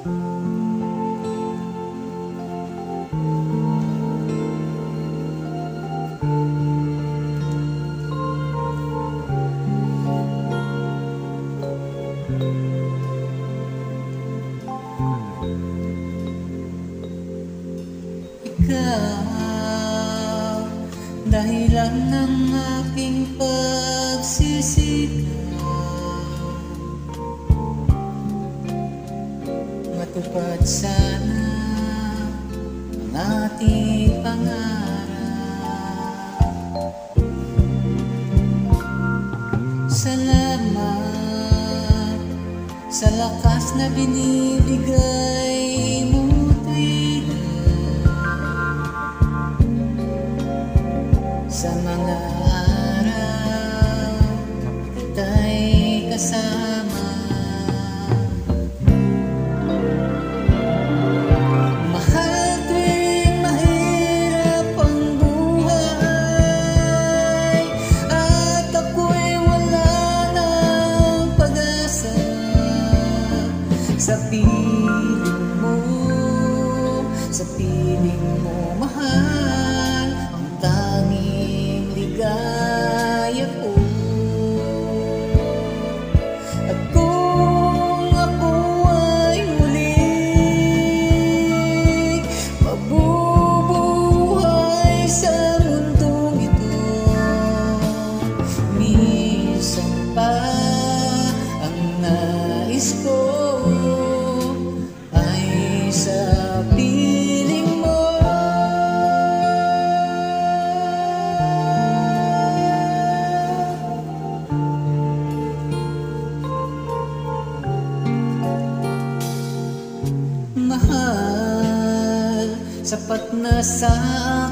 Ikaw, dahilan ng aking pagsisigaw, matupad sana ang ating pangarap. Salamat sa lakas na binibigay mo sa mga araw kita'y kasama. Mahal tuwing mahirap ang buhay at ako'y wala ng pag-asa. Sa piling mo, sa piling mo mahal, ang tanging ligaya ko. At kung ako ay muling mabubuhay sa mundong ito, minsan pa ang nais ko ay sa piling mo. Mahal, sapat na sa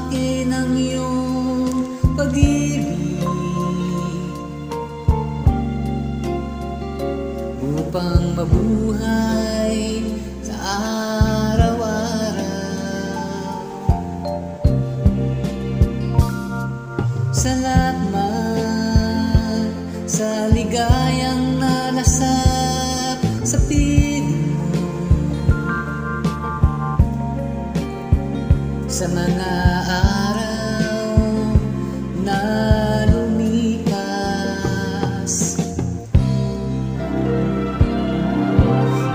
akin ang iyong pag-ibig upang mabuhay sa araw-araw. Salamat sa ligayang nalasap sa piling mo, sa mga araw na lumipas.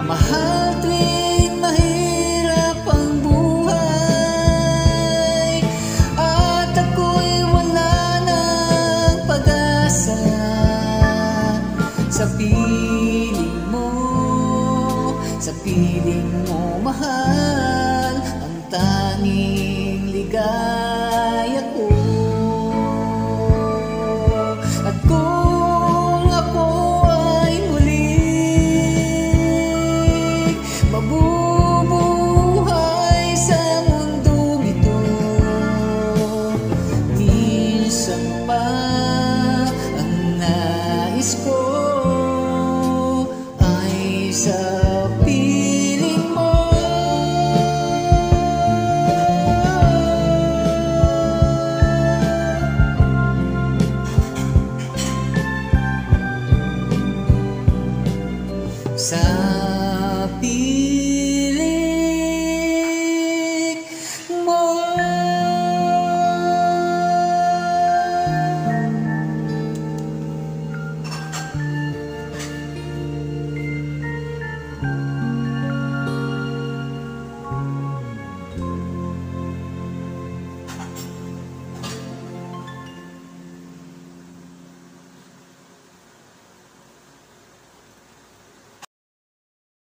Mahal tuwing mahirap ang buhay at ako'y wala ng pag-asa. Sa piling mo, sa piling mo mahal, ang tanging ligaya ko. At kung ako ay muling mabubuhay sa mundong ito, minsan pa ang nais ko ay sa piling mo. Sa piling mo.